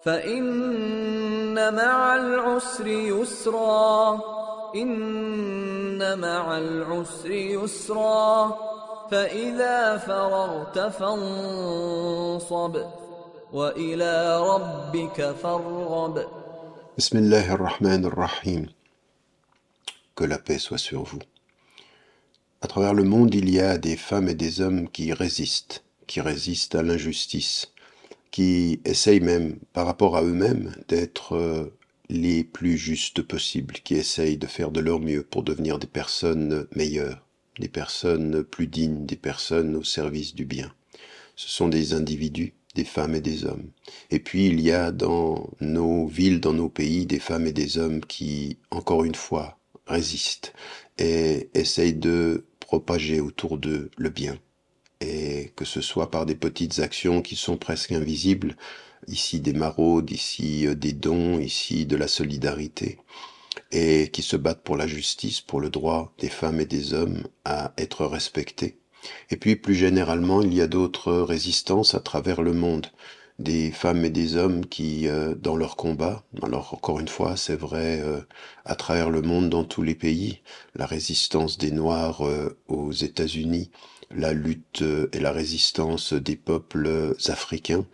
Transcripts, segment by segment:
فإن مع العسر يسرا إن مع العسر يسرا فإذا فرغت فانصب وإلى ربك فارغب. Bismillah ar-Rahman ar-Rahim. Que la paix soit sur vous. À travers le monde, il y a des femmes et des hommes qui résistent à l'injustice, qui essayent même, par rapport à eux-mêmes, d'être les plus justes possibles, qui essayent de faire de leur mieux pour devenir des personnes meilleures, des personnes plus dignes, des personnes au service du bien. Ce sont des individus, des femmes et des hommes. Et puis il y a dans nos villes, dans nos pays, des femmes et des hommes qui, encore une fois, résistent et essayent de propager autour d'eux le bien. Et que ce soit par des petites actions qui sont presque invisibles, ici des maraudes, ici des dons, ici de la solidarité, et qui se battent pour la justice, pour le droit des femmes et des hommes à être respectés. Et puis plus généralement, il y a d'autres résistances à travers le monde, des femmes et des hommes qui, dans leur combat, alors encore une fois, c'est vrai à travers le monde, dans tous les pays, la résistance des Noirs aux États-Unis, la lutte et la résistance des peuples africains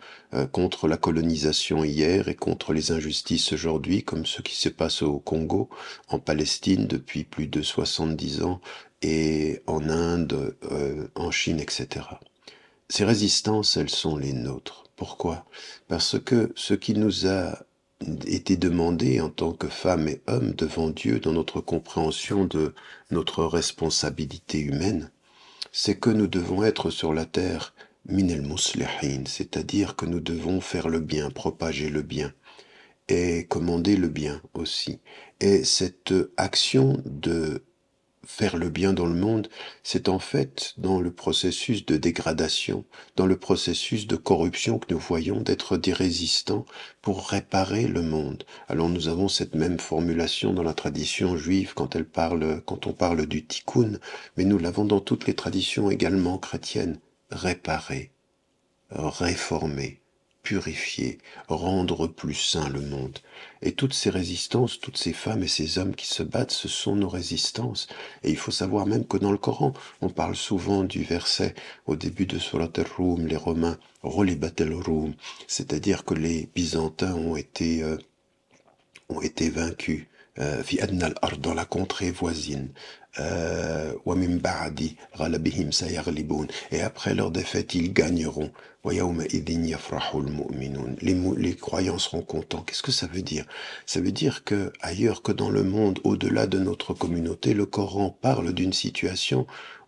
contre la colonisation hier et contre les injustices aujourd'hui, comme ce qui se passe au Congo, en Palestine depuis plus de 70 ans, et en Inde, en Chine, etc. Ces résistances, elles sont les nôtres. Pourquoi? Parce que ce qui nous a été demandé en tant que femmes et hommes devant Dieu dans notre compréhension de notre responsabilité humaine, c'est que nous devons être sur la terre minel muslihin, c'est-à-dire que nous devons faire le bien, propager le bien et commander le bien aussi. Et cette action de faire le bien dans le monde, c'est en fait dans le processus de dégradation, dans le processus de corruption que nous voyons, d'être des résistants pour réparer le monde. Alors nous avons cette même formulation dans la tradition juive quand on parle du tikkun, mais nous l'avons dans toutes les traditions également chrétiennes. Réparer, réformer, purifier, rendre plus sain le monde. Et toutes ces résistances, toutes ces femmes et ces hommes qui se battent, ce sont nos résistances. Et il faut savoir même que dans le Coran, on parle souvent du verset au début de Surat al-Rum, les Romains, Ghoulibat al-Rum, c'est-à-dire que les Byzantins ont été vaincus. في أدنى الأرض, dans la contrée voisine. ومن بعد غلبهم سيغلبون, et après leur défaite ils gagneront. ويومئذ يفرح المؤمنون, les croyants seront contents. Qu'est-ce que ça veut dire? Ça veut dire que ailleurs que dans le monde, au-delà de notre communauté, le Coran parle d'une situation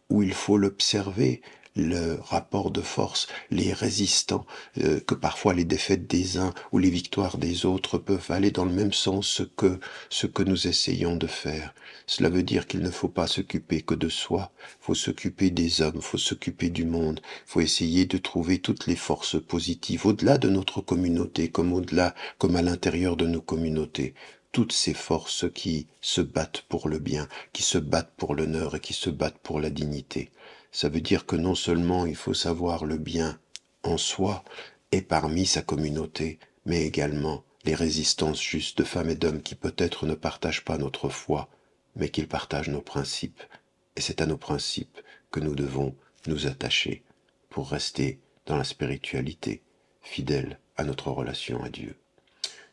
où il faut l'observer, le rapport de force, les résistants, que parfois les défaites des uns ou les victoires des autres peuvent aller dans le même sens que ce que nous essayons de faire. Cela veut dire qu'il ne faut pas s'occuper que de soi, il faut s'occuper des hommes, il faut s'occuper du monde, il faut essayer de trouver toutes les forces positives au-delà de notre communauté, comme à l'intérieur de nos communautés. Toutes ces forces qui se battent pour le bien, qui se battent pour l'honneur et qui se battent pour la dignité. Ça veut dire que non seulement il faut savoir le bien en soi et parmi sa communauté, mais également les résistances justes de femmes et d'hommes qui peut-être ne partagent pas notre foi, mais qu'ils partagent nos principes. Et c'est à nos principes que nous devons nous attacher pour rester dans la spiritualité, fidèles à notre relation à Dieu.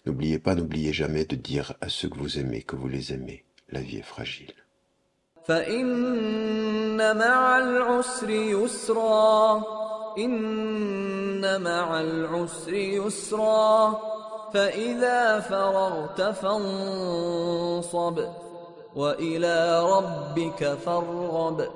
N'oubliez jamais de dire à ceux que vous aimez que vous les aimez. La vie est fragile. فإن مع العسر يسرا إن مع العسر يسرا فإذا فرغت فانصب وإلى ربك فارغب.